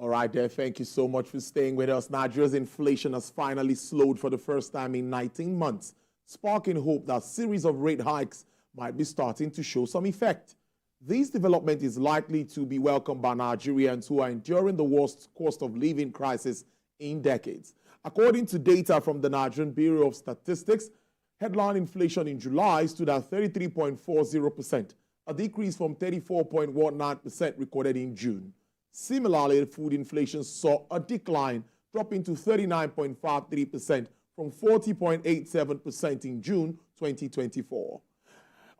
All right, there. Thank you so much for staying with us. Nigeria's inflation has finally slowed for the first time in 19 months, sparking hope that a series of rate hikes might be starting to show some effect. This development is likely to be welcomed by Nigerians who are enduring the worst cost of living crisis in decades. According to data from the Nigerian Bureau of Statistics, headline inflation in July stood at 33.40%, a decrease from 34.19% recorded in June. Similarly, food inflation saw a decline, dropping to 39.53% from 40.87% in June 2024.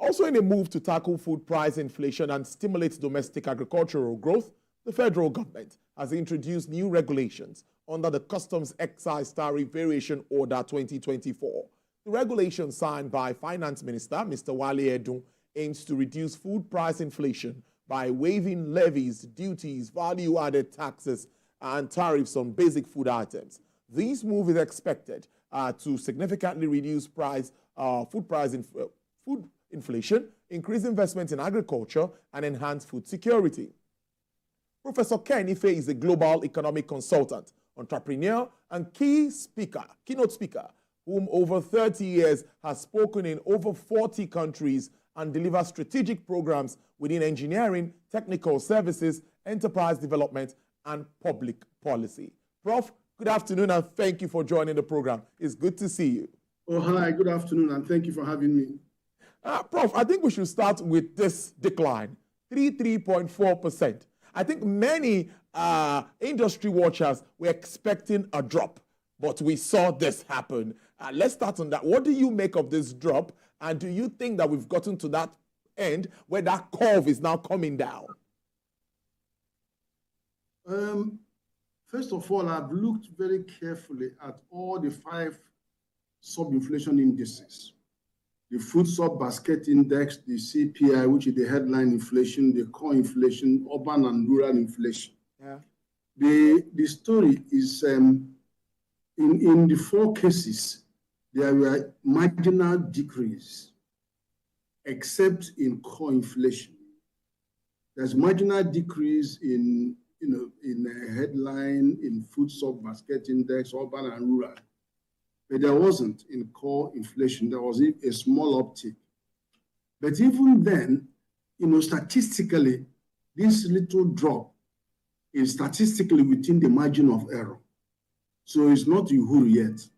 Also, in a move to tackle food price inflation and stimulate domestic agricultural growth, the federal government has introduced new regulations under the Customs Excise Tariff Variation Order 2024. The regulation signed by Finance Minister Mr. Wale Edun aims to reduce food price inflation by waiving levies, duties, value-added taxes, and tariffs on basic food items. This move is expected to significantly reduce food inflation, increase investment in agriculture, and enhance food security. Professor Ken Ife is a global economic consultant, entrepreneur, and keynote speaker, whom over 30 years has spoken in over 40 countries and delivers strategic programs within engineering, technical services, enterprise development, and public policy. Prof, good afternoon, and thank you for joining the program. It's good to see you. Oh, hi, good afternoon, and thank you for having me. Prof, I think we should start with this decline, 33.4%. I think many industry watchers were expecting a drop, but we saw this happen. Let's start on that. What do you make of this drop? And do you think that we've gotten to that end where that curve is now coming down? First of all, I've looked very carefully at all the 5 sub-inflation indices. The food sub-basket index, the CPI, which is the headline inflation, the core inflation, urban and rural inflation. Yeah. The story is in the 4 cases, there were marginal decrease, except in core inflation. There's marginal decrease in a headline, in food sub-basket index, urban and rural. But there wasn't in core inflation. There was a small uptick. But even then, statistically, this little drop is statistically within the margin of error. So it's not uhuru yet.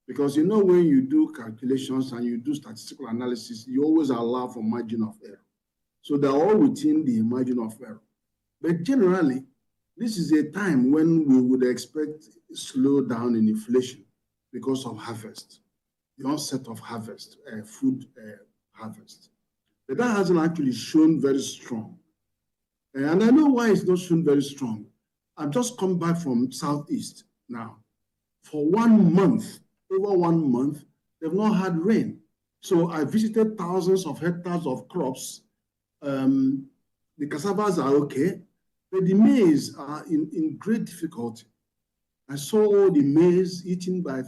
Because when you do calculations and you do statistical analysis, you always allow for margin of error. So they're all within the margin of error. But generally, this is a time when we would expect a slowdown in inflation because of harvest, the onset of harvest, food harvest. But that hasn't actually shown very strong. And I know why it's not shown very strong. I've just come back from Southeast now. For 1 month, over 1 month, they've not had rain. So I visited thousands of hectares of crops. The cassavas are okay, but the maize are in great difficulty. I saw all the maize eaten by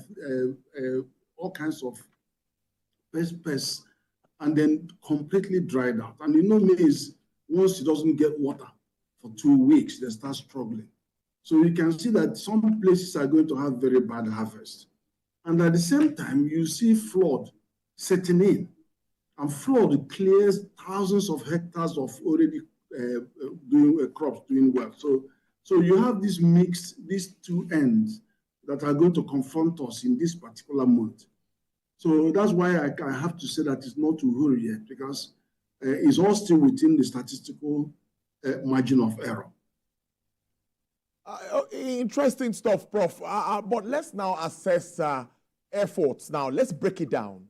all kinds of pests and then completely dried out. And maize, once it doesn't get water for 2 weeks, they start struggling. So you can see that some places are going to have very bad harvest. And at the same time, you see flood setting in. And flood clears thousands of hectares of already crops doing well. So you have these 2 ends that are going to confront us in this particular month. So that's why I have to say that it's not uhuru yet, because it's all still within the statistical margin of error. Interesting stuff, Prof. But let's now assess efforts. Now, let's break it down.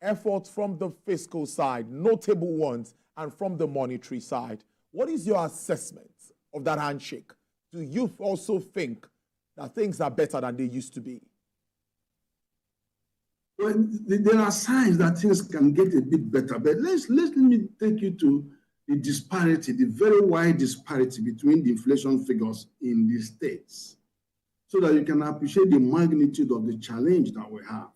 Efforts from the fiscal side, notable ones, and from the monetary side. What is your assessment of that handshake? Do you also think that things are better than they used to be? Well, there are signs that things can get a bit better, but let me take you to the disparity, the very wide disparity between the inflation figures in the states, so that you can appreciate the magnitude of the challenge that we have.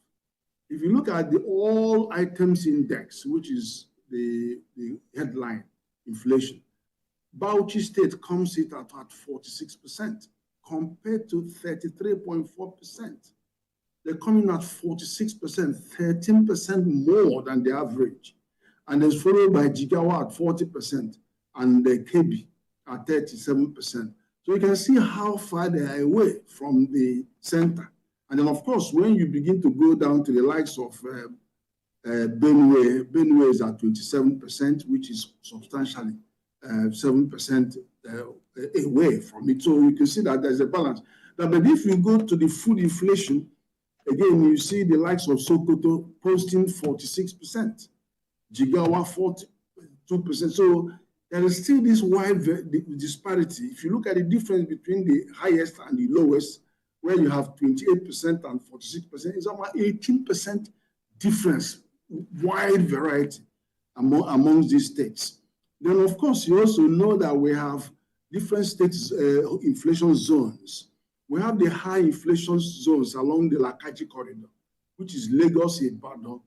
If you look at the all items index, which is the headline inflation, Bauchi State comes in at 46% compared to 33.4%. They're coming at 46%, 13% more than the average. And it's followed by Jigawa at 40% and the KB at 37%. So you can see how far they are away from the center. And then, of course, when you begin to go down to the likes of Benue is at 27%, which is substantially 7% away from it. So you can see that there's a balance. Now, but if you go to the food inflation, again, you see the likes of Sokoto posting 46%, Jigawa 42%. So there is still this wide disparity. If you look at the difference between the highest and the lowest, where you have 28% and 46%, it's about 18% difference, wide variety amongst these states. Then, of course, you also know that we have different states' inflation zones. We have the high inflation zones along the Lakaji corridor, which is Lagos, Ibadan,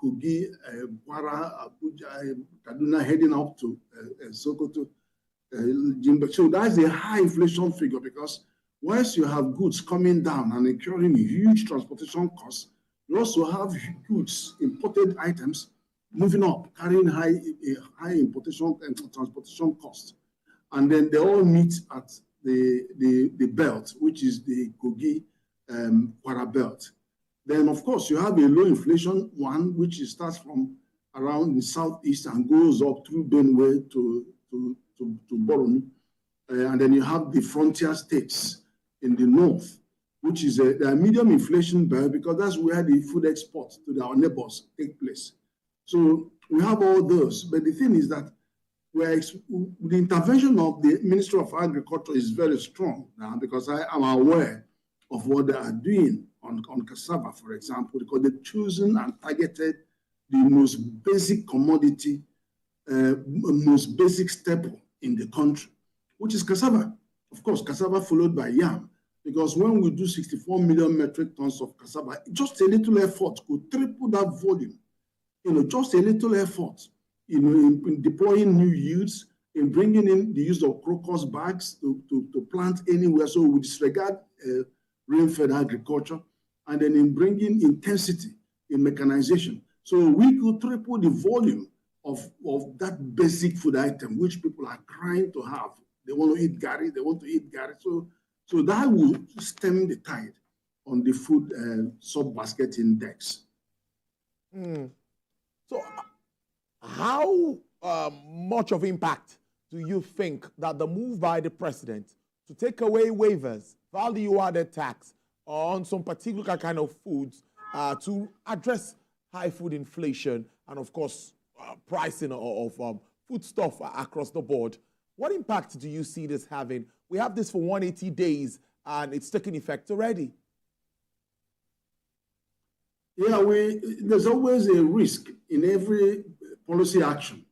Kogi, Kwara, Abuja, Kaduna, heading up to Sokoto, Jimba. So that's a high inflation figure because once you have goods coming down and incurring huge transportation costs, you also have goods, imported items, moving up, carrying high importation and transportation costs. And then they all meet at the belt, which is the Kogi Kwara belt. Then, of course, you have a low inflation one, which starts from around the southeast and goes up through Benue to Borno. And then you have the frontier states in the north, which is a medium inflation belt because that's where the food exports to our neighbors take place. So we have all those. But the thing is that the intervention of the Ministry of Agriculture is very strong now because I am aware of what they are doing on cassava, for example, because they've chosen and targeted the most basic commodity, most basic staple in the country, which is cassava. Of course, cassava followed by yam, because when we do 64 million metric tons of cassava, just a little effort could triple that volume. Just a little effort, in deploying new yields, in bringing in the use of crocus bags to plant anywhere. So we disregard rain-fed agriculture, and then in bringing intensity in mechanization. So we could triple the volume of that basic food item, which people are trying to have. They want to eat gari, they want to eat gari. So that will stem the tide on the food sub-basket index. So how much of impact do you think that the move by the president to take away waivers, value-added tax on some particular kind of foods to address high food inflation and, of course, pricing of foodstuff across the board, what impact do you see this having? We have this for 180 days, and it's taking effect already. Yeah, there's always a risk in every policy action,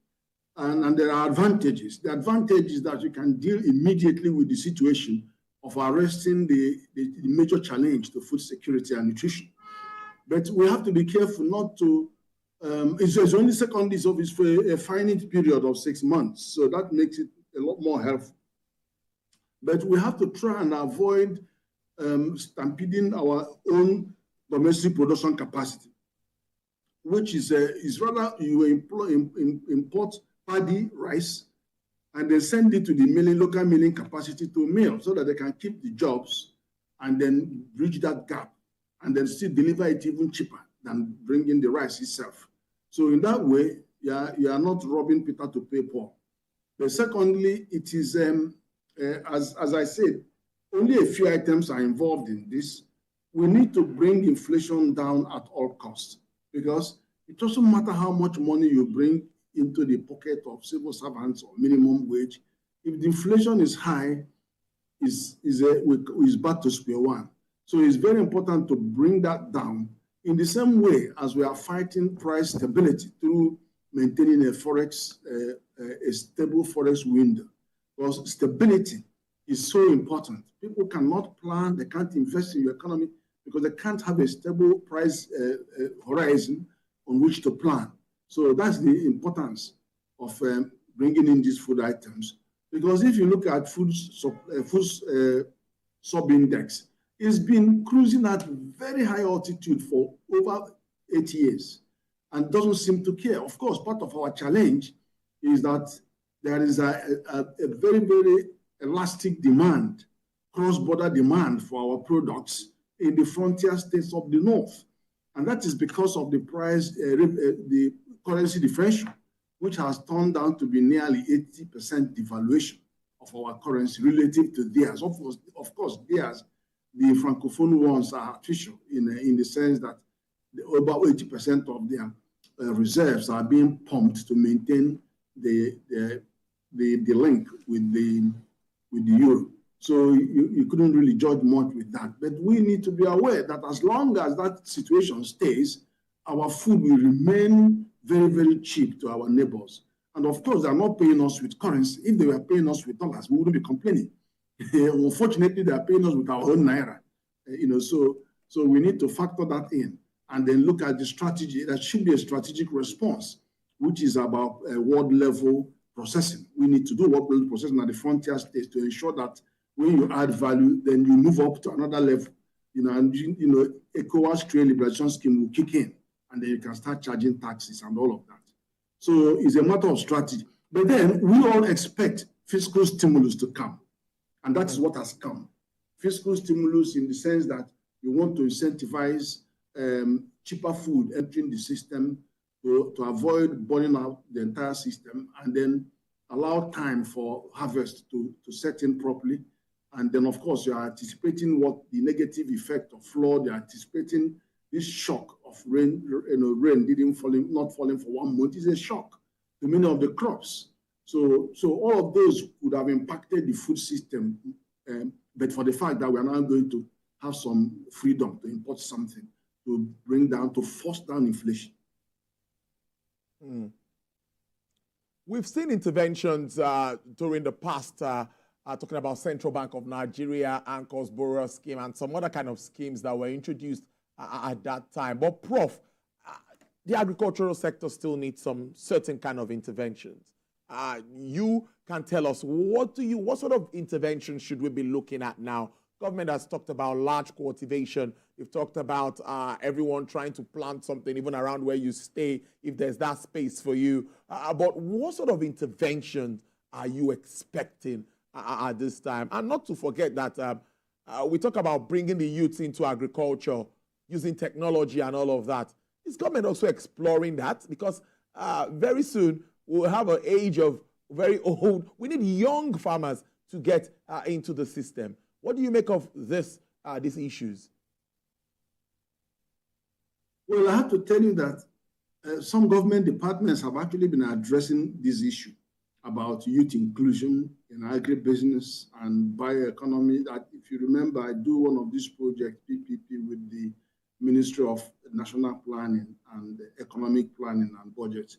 and there are advantages. The advantage is that you can deal immediately with the situation of arresting the major challenge to food security and nutrition. But we have to be careful not to, it's only secondary service for a finite period of 6 months, so that makes it a lot more helpful. But we have to try and avoid stampeding our own domestic production capacity, which is rather you import paddy, rice, and then send it to the local milling capacity to mill so that they can keep the jobs and then bridge that gap and then still deliver it even cheaper than bringing the rice itself. So in that way, you are not robbing Peter to pay Paul. But secondly, it is, as I said, only a few items are involved in this. We need to bring inflation down at all costs because it doesn't matter how much money you bring into the pocket of civil servants or minimum wage. If the inflation is high, is back to square one. So it's very important to bring that down in the same way as we are fighting price stability through maintaining a stable forex window. Because stability is so important. People cannot plan, they can't invest in your economy because they can't have a stable price horizon on which to plan. So that's the importance of bringing in these food items. Because if you look at food sub-index, it's been cruising at very high altitude for over 8 years and doesn't seem to care. Of course, part of our challenge is that there is a very, very elastic demand, cross-border demand for our products in the frontier states of the north. And that is because of the price, the currency differential, which has turned down to be nearly 80% devaluation of our currency relative to theirs. Of course, theirs, the Francophone ones are artificial in the sense that about 80% of their reserves are being pumped to maintain the link with the euro. So you couldn't really judge much with that. But we need to be aware that as long as that situation stays, our food will remain very, very cheap to our neighbors. And of course, they're not paying us with currency. If they were paying us with dollars, we wouldn't be complaining. Unfortunately, they are paying us with our own naira. So we need to factor that in and then look at the strategy. That should be a strategic response, which is about world level processing. We need to do world level processing at the frontier states to ensure that when you add value, then you move up to another level. ECOWAS trade liberalization scheme will kick in, and then you can start charging taxes and all of that. So it's a matter of strategy. But then we all expect fiscal stimulus to come, and that is what has come. Fiscal stimulus in the sense that you want to incentivize cheaper food entering the system to avoid burning out the entire system, and then allow time for harvest to set in properly. And then, of course, you are anticipating what the negative effect of flood, you're anticipating this shock of rain, not falling for 1 month is a shock to many of the crops. So all of those would have impacted the food system, but for the fact that we are now going to have some freedom to import something to force down inflation. We've seen interventions during the past, talking about Central Bank of Nigeria, Anchor's Borrower Scheme, and some other kind of schemes that were introduced at that time. But Prof, the agricultural sector still needs some certain kind of interventions. You can tell us, what sort of interventions should we be looking at now? Government has talked about large cultivation. We've talked about everyone trying to plant something even around where you stay, if there's that space for you. But what sort of interventions are you expecting at this time? And not to forget that we talk about bringing the youth into agriculture, using technology and all of that. Is government also exploring that? Because very soon we'll have an age of very old. We need young farmers to get into the system. What do you make of these issues? Well, I have to tell you that some government departments have actually been addressing this issue about youth inclusion in agribusiness and bioeconomy. That, if you remember, I do one of these projects, PPP, with the Ministry of National Planning and Economic Planning and Budget,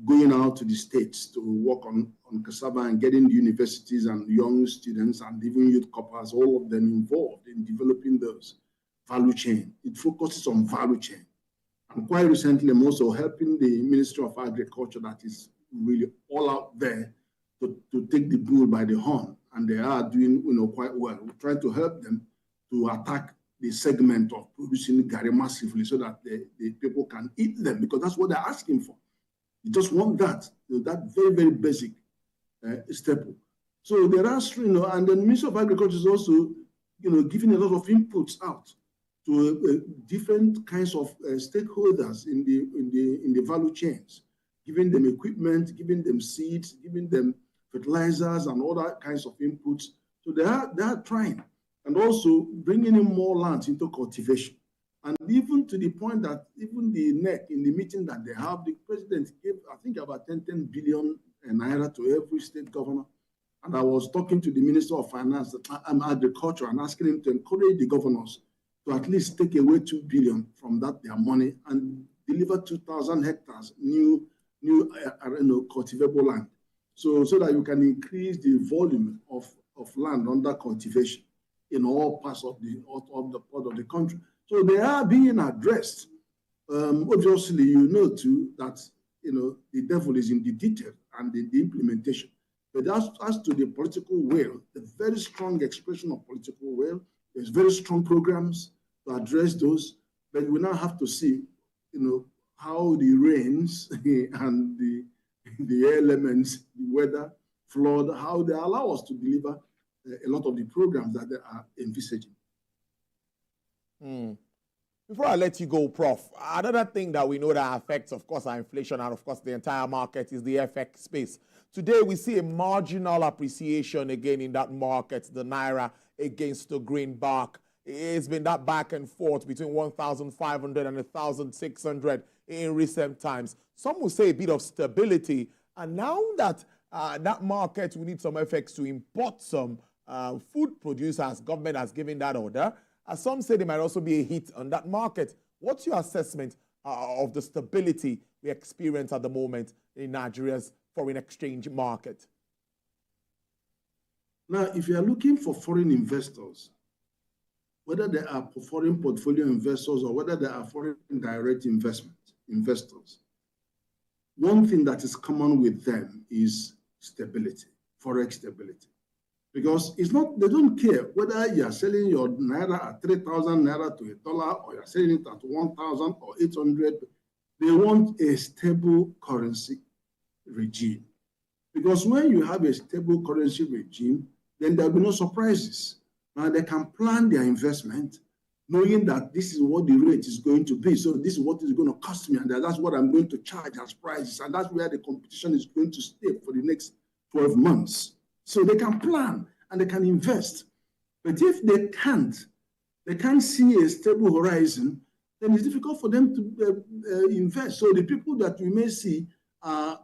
going out to the states to work on cassava and getting the universities and young students and even youth corpers, all of them involved in developing those value chain. It focuses on value chain. And quite recently, I'm also helping the Ministry of Agriculture, that is really all out there to take the bull by the horn. And they are doing quite well. We're trying to help them to attack the segment of producing gari massively so that the people can eat them, because that's what they're asking for. You just want that very, very basic staple. So there are, and the Ministry of Agriculture is also, giving a lot of inputs out to different kinds of stakeholders in the value chains, giving them equipment, giving them seeds, giving them fertilizers and other kinds of inputs. So they are trying, and also bringing in more lands into cultivation. And even to the point that even the NEC, in the meeting that they have, the president gave, I think, about 10 billion naira to every state governor. And I was talking to the Minister of Finance and Agriculture and asking him to encourage the governors to at least take away 2 billion from their money and deliver 2,000 hectares new cultivable land, so that you can increase the volume of land under cultivation in all parts of the country. So they are being addressed. Obviously, too, that the devil is in the detail and the implementation. But as to the political will, the very strong expression of political will, there's very strong programs to address those. But we now have to see, how the rains and the elements, the weather, flood, how they allow us to deliver a lot of the programs that they are envisaging. Before I let you go, Prof, another thing that we know that affects, of course, our inflation and, of course, the entire market is the FX space. Today, we see a marginal appreciation again in that market, the Naira against the greenback. It's been that back and forth between 1,500 and 1,600 in recent times. Some will say a bit of stability. And now that that market, we need some FX to import some food producers. Government has given that order. Some say there might also be a hit on that market. What's your assessment of the stability we experience at the moment in Nigeria's foreign exchange market? Now, if you are looking for foreign investors, whether they are foreign portfolio investors or whether they are foreign direct investors, one thing that is common with them is stability, forex stability. Because it's not, they don't care whether you are selling your Naira at 3,000 Naira to $1 or you're selling it at 1,000 or 800. They want a stable currency regime. Because when you have a stable currency regime, then there'll be no surprises. Now they can plan their investment knowing that this is what the rate is going to be. So this is what is going to cost me, and that's what I'm going to charge as prices. And that's where the competition is going to stay for the next 12 months. So they can plan and they can invest. But if they can't see a stable horizon, then it's difficult for them to invest. So the people that we may see are,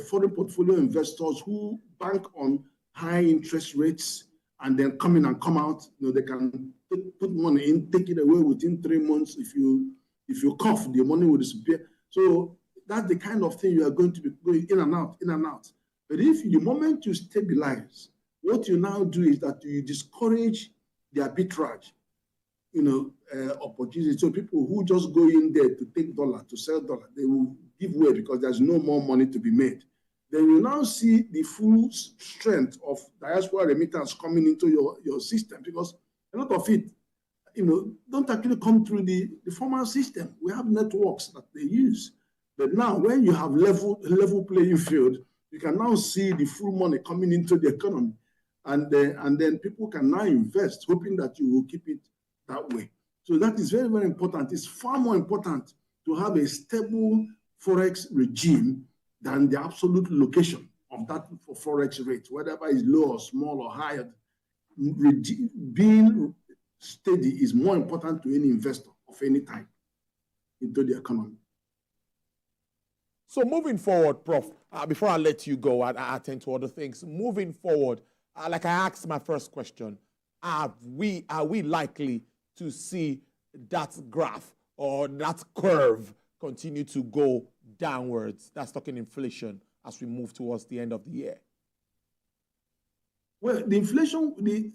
foreign portfolio investors who bank on high interest rates and then come in and come out. They can put money in, take it away within 3 months. If you cough, the money will disappear. So that's the kind of thing you are going to be going in and out, in and out. But if the moment you stabilize, what you now do is that you discourage the arbitrage, opportunity. So people who just go in there to take dollar, to sell dollar, they will give way because there's no more money to be made. Then you now see the full strength of diaspora remittance coming into your system, because a lot of it, don't actually come through the formal system. We have networks that they use. But now when you have level playing field, you can now see the full money coming into the economy. And then people can now invest, hoping that you will keep it that way. So that is very, very important. It's far more important to have a stable forex regime than the absolute location of that forex rate, whether it's low or small or high. Being steady is more important to any investor of any type into the economy. So moving forward, Prof, before I let you go, I attend to other things. Moving forward, like I asked my first question, are we likely to see that graph or that curve continue to go downwards? That's talking inflation as we move towards the end of the year. Well, the inflation,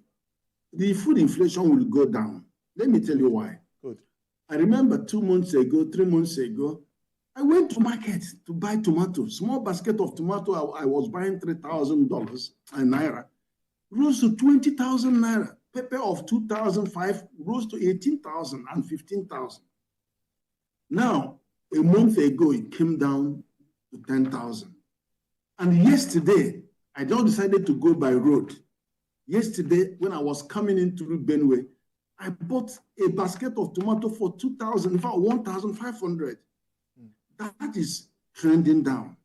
the food inflation will go down. Let me tell you why. Good. I remember 2 months ago, 3 months ago, I went to market to buy tomatoes. Small basket of tomato I was buying $3,000 Naira rose to 20,000 Naira. Pepper of 2005 rose to 18,000 and 15,000. Now, a month ago, it came down to 10,000. And yesterday, I just decided to go by road. Yesterday, when I was coming in through Benue, I bought a basket of tomato for 2,000, in fact, 1,500. That is trending down.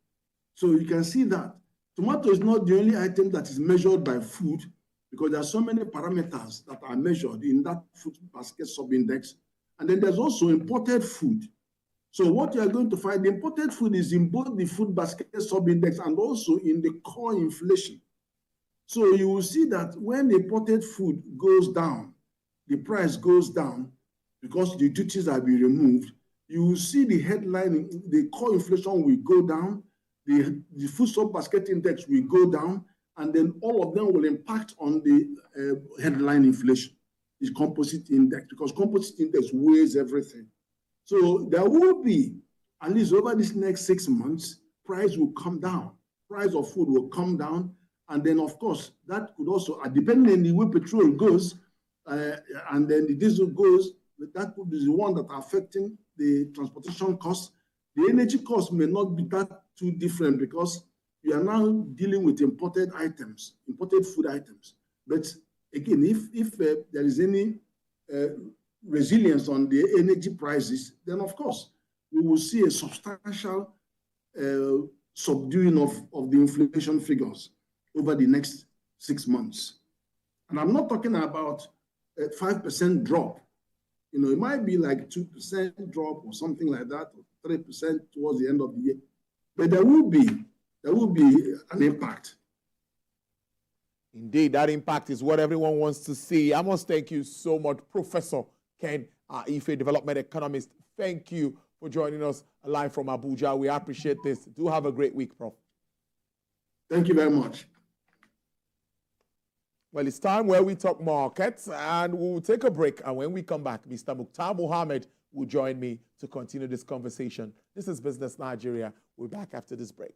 So you can see that tomato is not the only item that is measured by food, because there are so many parameters that are measured in that food basket sub-index. And then there's also imported food. So what you are going to find, the imported food is in both the food basket sub-index and also in the core inflation. So you will see that when imported food goes down, the price goes down because the duties are being removed. You will see the headline, the core inflation will go down, the food sub-basket index will go down, and then all of them will impact on the headline inflation, the composite index, because composite index weighs everything. So there will be, at least over this next 6 months, price will come down. Price of food will come down, And then, of course, that could also, depending on the way petrol goes, and then the diesel goes, that could be the one that are affecting the transportation costs. The energy costs may not be that too different because you are now dealing with imported items, imported food items. But again, if there is any resilience on the energy prices, then of course, we will see a substantial subduing of the inflation figures over the next 6 months. And I'm not talking about a 5% drop. You know, it might be like 2% drop or something like that, or 3% towards the end of the year. But there will be an impact. Indeed, that impact is what everyone wants to see. I must thank you so much, Professor Ken Ife, development economist. Thank you for joining us live from Abuja. We appreciate this. Do have a great week, Prof. Thank you very much. Well, it's time where we talk markets, and we'll take a break. And when we come back, Mr. Mukhtar Mohammed will join me to continue this conversation. This is Business Nigeria. We're back after this break.